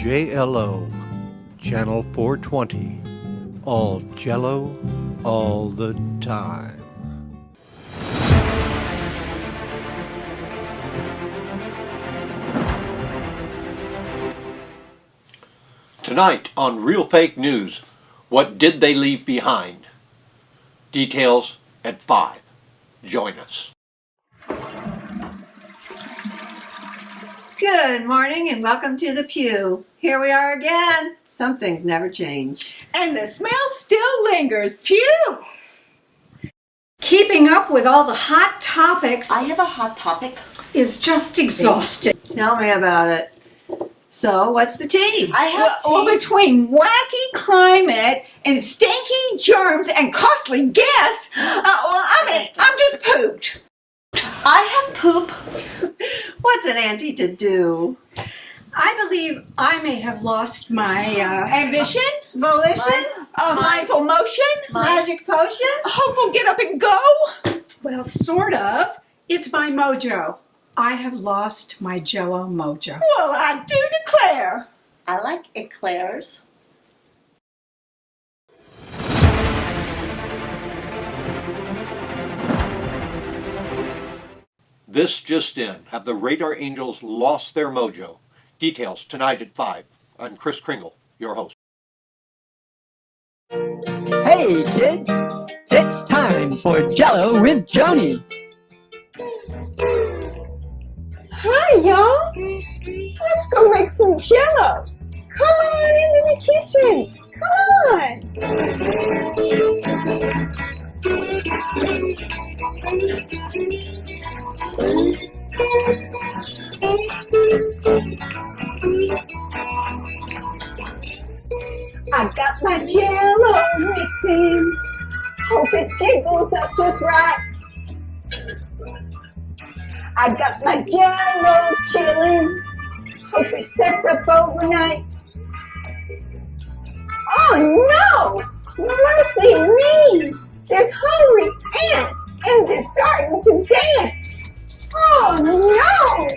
KJLO, Channel 420. All Jello, all the time. Tonight on Real Fake News, what did they leave behind? Details at 5. Join us. Good morning and welcome to the Pew. Here we are again. Some things never change. And the smell still lingers. Pew! Keeping up with all the hot topics I have a hot topic. is just exhausting. Tell me about it. So, what's the tea? I have Well, between wacky climate and stinky germs and costly gas, I'm just pooped. I have poop. What's an auntie to do? I believe I may have lost my ambition, Volition? mindful motion, Magic potion? hopeful get up and go. Well, sort of. It's my mojo. I have lost my Jello Mojo. Well, I do declare. I like eclairs. This just in. Have the Radar Angels lost their mojo? Details tonight at 5. I'm Chris Kringle, your host. Hey kids, it's time for Jello with Joni. Hi, y'all. Let's go make some Jello. Come on into the kitchen. Come on. I got my Jello mixing. Hope it jiggles up just right. I got my Jello chillin'. Hope it sets up overnight. Oh no! Mercy me! There's hungry ants and they're starting to dance. Oh no!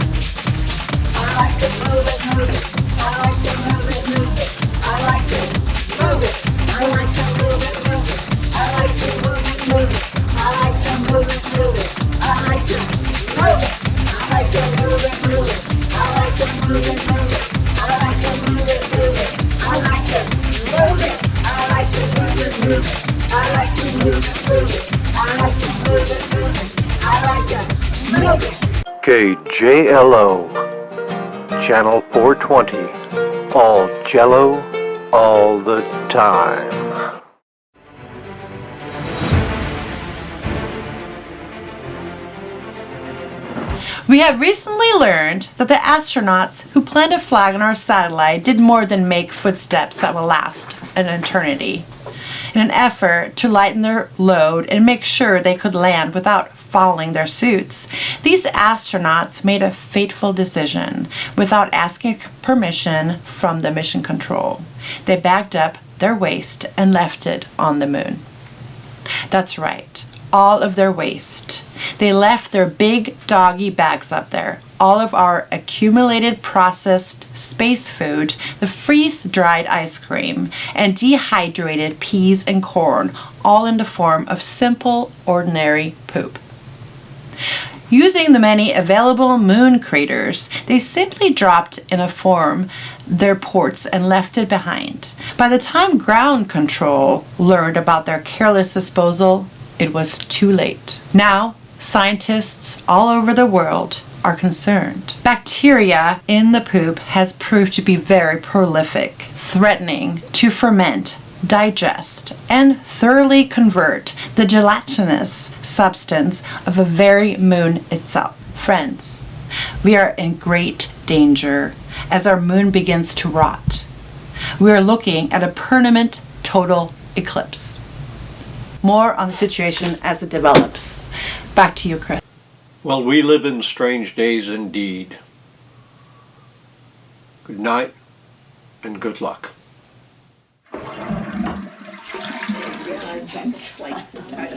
I like to move it, move it. I like to move it, move it. I like to move it. I like to move it, move it. I like to move it, move it. I like to move it, move it. I like to move it. I like to move it, move it. I like to move it, move it. I like to move it, move it. I like to move it. I like to move it, move it. I like to move it, move it. I like to move it, move it. I like to move it. KJLO, Channel 420. All Jello, all the time. We have recently learned that the astronauts who planted a flag on our satellite did more than make footsteps that will last an eternity. In an effort to lighten their load and make sure they could land without fouling their suits, these astronauts made a fateful decision without asking permission from the mission control. They bagged up their waste and left it on the moon. That's right, all of their waste. They left their big doggy bags up there. All of our accumulated processed space food, the freeze-dried ice cream, and dehydrated peas and corn, all in the form of simple, ordinary poop. Using the many available moon craters, they simply dropped in a form their ports and left it behind. By the time ground control learned about their careless disposal, it was too late. Now, scientists all over the world are concerned. Bacteria in the poop has proved to be very prolific, threatening to ferment, digest, and thoroughly convert the gelatinous substance of the very moon itself. Friends, we are in great danger as our moon begins to rot. We are looking at a permanent total eclipse. More on the situation as it develops. Back to you, Chris. Well, we live in strange days indeed. Good night and good luck.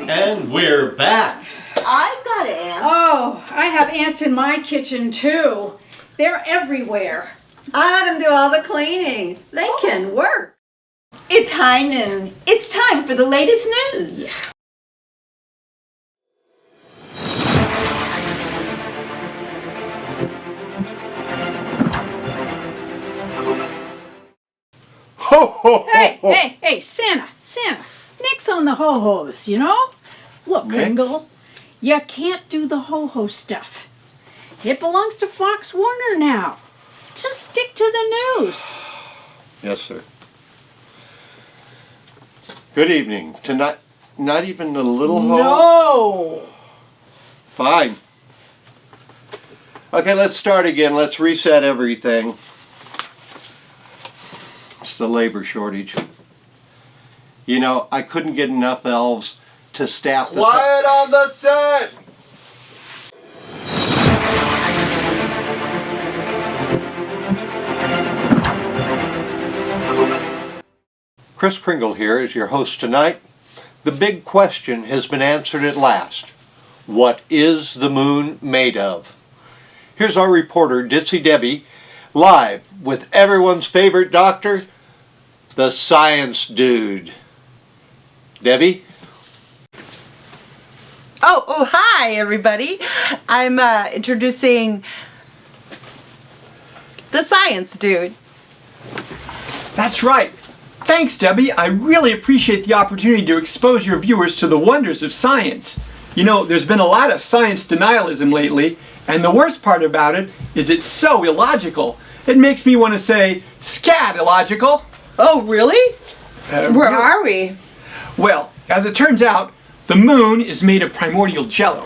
And we're back. I've got ants. Oh, I have ants in my kitchen too. They're everywhere. I let them do all the cleaning. They can work. It's high noon. It's time for the latest news. Ho, ho, Hey, hey, hey, Santa, nix on the ho-hos, you know? Look, Okay. Kringle, you can't do the ho-ho stuff. It belongs to Fox Warner now. Just stick to the news. Yes, sir. Good evening. Tonight, not even a little ho. No! Fine. Okay, let's start again. Let's reset everything. It's the labor shortage. You know, I couldn't get enough elves to staff the... Quiet on the set! Kris Kringle here is your host tonight. The big question has been answered at last. What is the moon made of? Here's our reporter, Ditzy Debbie, live with everyone's favorite doctor, the science dude. Debbie? Oh, hi, everybody. I'm introducing the science dude. That's right. Thanks, Debbie. I really appreciate the opportunity to expose your viewers to the wonders of science. You know, there's been a lot of science denialism lately, and the worst part about it is it's so illogical. It makes me want to say, scat illogical. Oh, really? Where are we? Well, as it turns out, the moon is made of primordial jello.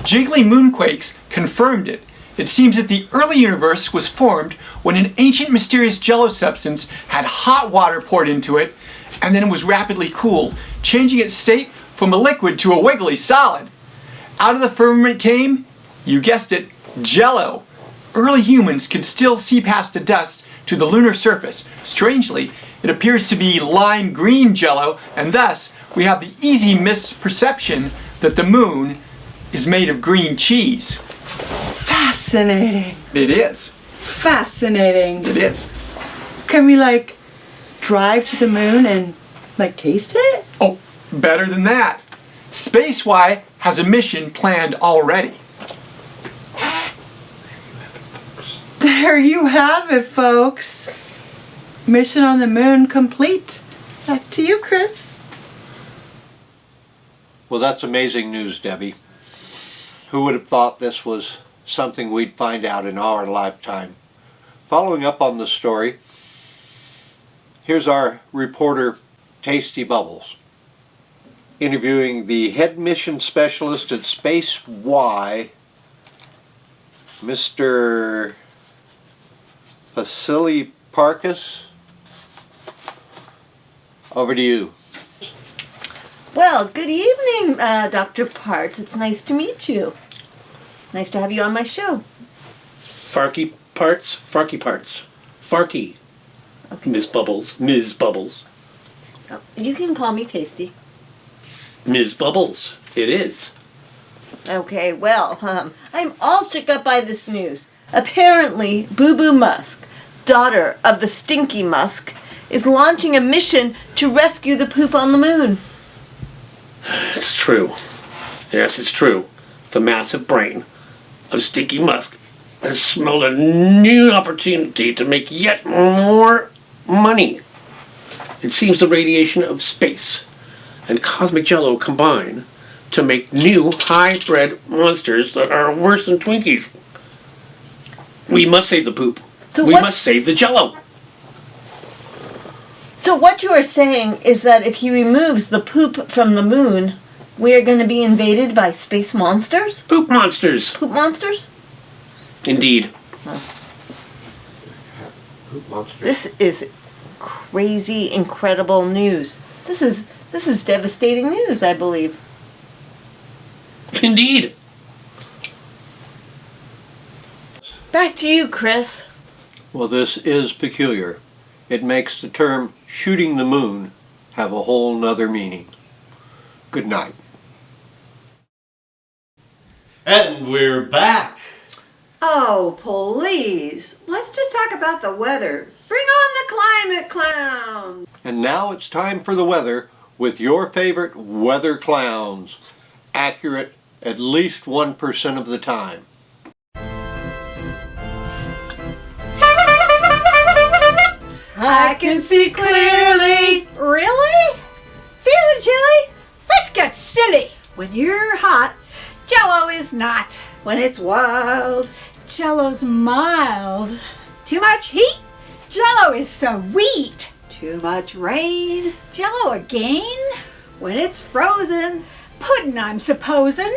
Jiggly moonquakes confirmed it. It seems that the early universe was formed when an ancient mysterious jello substance had hot water poured into it, and then it was rapidly cooled, changing its state from a liquid to a wiggly solid. Out of the firmament came, you guessed it, jello. Early humans could still see past the dust to the lunar surface. Strangely, it appears to be lime green jello, and thus we have the easy misperception that the moon is made of green cheese. Fascinating. It is. Fascinating. It is. Can we, like, drive to the moon and, like, taste it? Oh, better than that. Space-Y has a mission planned already. There you have it, folks. Mission on the moon complete. Back to you, Kris. Well, that's amazing news, Debbie. Who would have thought this was something we'd find out in our lifetime? Following up on the story, here's our reporter, Tasty Bubbles, interviewing the head mission specialist at Space-Y, Mr. Vasily Parkas. Over to you. Well, good evening, Dr. Parts. It's nice to meet you. Nice to have you on my show. Farky parts. Farky. Okay. Ms. Bubbles. Oh, you can call me Tasty. Ms. Bubbles. It is. Okay, well, I'm all shook up by this news. Apparently, Boo Boo Musk, daughter of the Stinky Musk, is launching a mission to rescue the poop on the moon. It's true. Yes, it's true. The massive brain of Stinky Musk has smelled a new opportunity to make yet more money. It seems the radiation of space and cosmic jello combine to make new hybrid monsters that are worse than Twinkies. We must save the poop. We must save the jello. So what you are saying is that if he removes the poop from the moon, we are going to be invaded by space monsters? Poop monsters. Poop monsters? Indeed. Poop monster. This is crazy, incredible news. This is devastating news, I believe. Indeed. Back to you, Kris. Well, this is peculiar. It makes the term shooting the moon have a whole nother meaning. Good night. And we're back. Oh, please. Let's just talk about the weather. Bring on the climate clown. And now it's time for the weather with your favorite weather clowns. Accurate at least 1% of the time. I can see clearly. Really? Feeling chilly? Let's get silly. When you're hot, Jello is not. when it's wild, Jello's mild. too much heat, Jello is sweet. too much rain, Jello again? when it's frozen, Pudding, I'm supposing.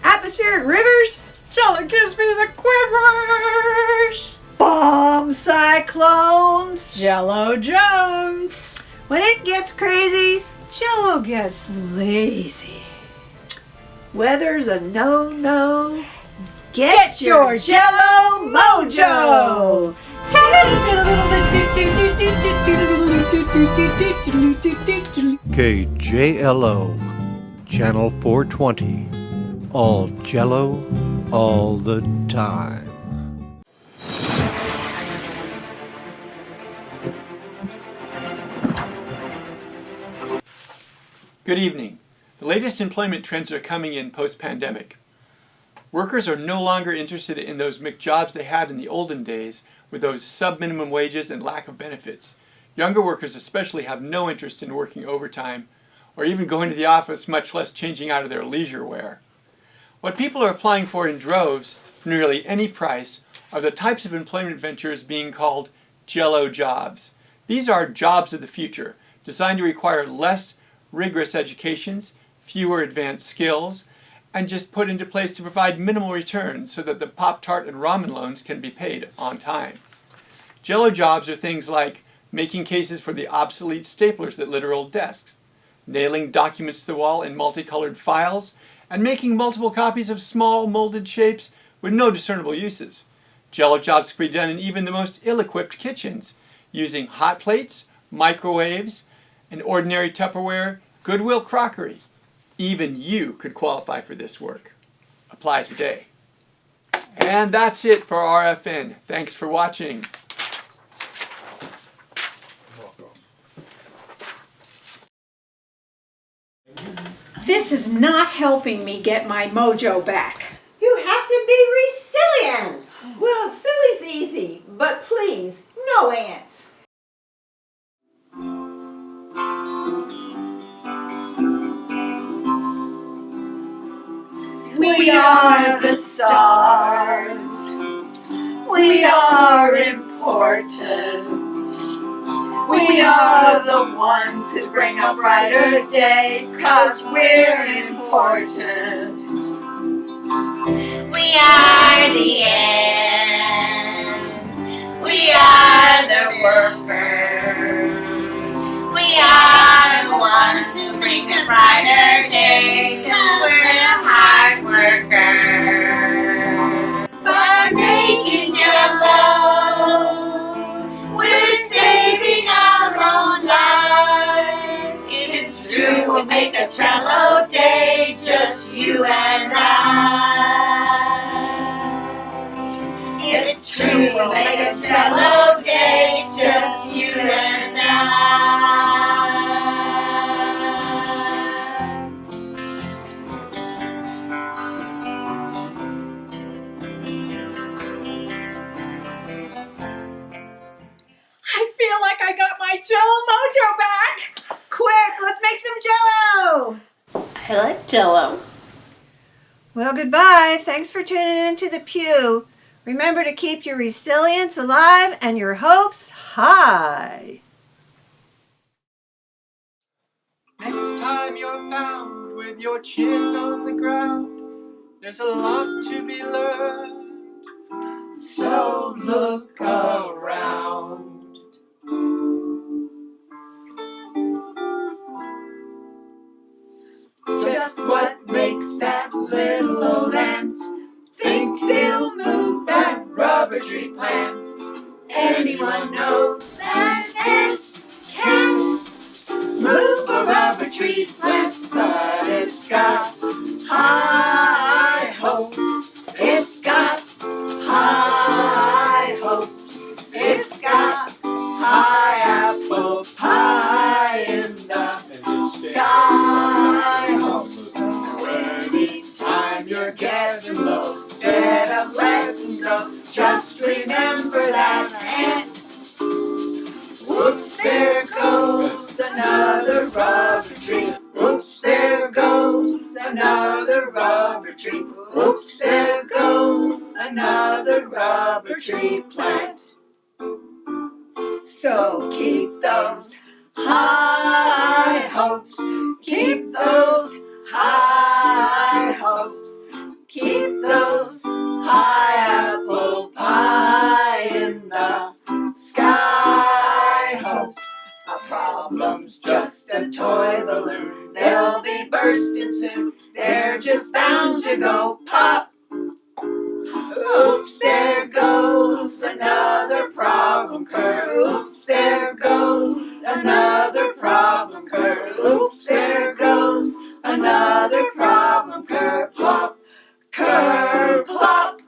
atmospheric rivers, Jello gives me the quivers. bomb cyclones. Jello Jones. When it gets crazy, Jello gets lazy. weather's a no-no. Get your Jello Mojo. KJLO, Channel 420. All Jello, all the time. Good evening. The latest employment trends are coming in post-pandemic. Workers are no longer interested in those McJobs they had in the olden days with those sub-minimum wages and lack of benefits. Younger workers especially have no interest in working overtime or even going to the office, much less changing out of their leisure wear. What people are applying for in droves for nearly any price are the types of employment ventures being called Jello jobs. These are jobs of the future, designed to require less rigorous educations, fewer advanced skills, and just put into place to provide minimal returns so that the Pop-Tart and ramen loans can be paid on time. Jello jobs are things like making cases for the obsolete staplers that litter old desks, nailing documents to the wall in multicolored files, and making multiple copies of small molded shapes with no discernible uses. Jello jobs can be done in even the most ill-equipped kitchens, using hot plates, microwaves, and ordinary Tupperware, Goodwill crockery. Even you could qualify for this work. Apply today. And that's it for RFN. Thanks for watching. This is not helping me get my mojo back. You have to be resilient. Well, silly's easy, but please, no ants. We are the stars. We are important. We are the ones who bring a brighter day, 'cause we're important. We are the ants. We are the workers. We are the ones who bring a brighter day, 'cause we're hard workers. By making Jello, we're saving our own lives. If it's true, we'll make a Jello day, just you and I. It's true, we'll make a Jello day, just you and I. I feel like I got my Jello mojo back. Quick, let's make some Jello. I like Jello. Well, goodbye. Thanks for tuning into the Pew. Remember to keep your resilience alive and your hopes high. Next time you're found with your chin on the ground, there's a lot to be learned. So look around. Just what makes that little old ant think he'll move that rubber tree plant? Anyone knows that ant can't move a rubber tree plant, but it's got high hopes. It's got high Oops, there goes another rubber tree plant. So keep those high hopes, keep those high hopes, keep those high apple pie in the sky hopes. A problem's just a toy balloon, they'll be bursting soon, they're just bound to go pop. Oops, there goes another problem curve. Oops, there goes another problem curve. Oops, there goes another problem curve. Plop, curve, plop.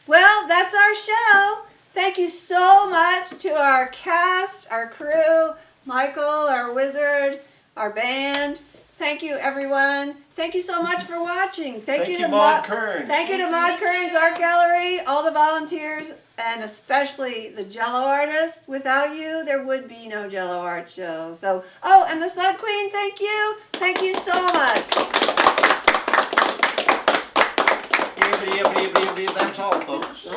Well, that's our show. Thank you so much to our cast, our crew, Michael, our wizard, our band. Thank you, everyone. Thank you so much for watching. Thank you to Maude Kerns. Thank you to Maude Kerns Art Gallery, all the volunteers, and especially the Jello artists. Without you, there would be no Jello art show. So, oh, and the Slug Queen, thank you. Thank you so much. That's all, folks.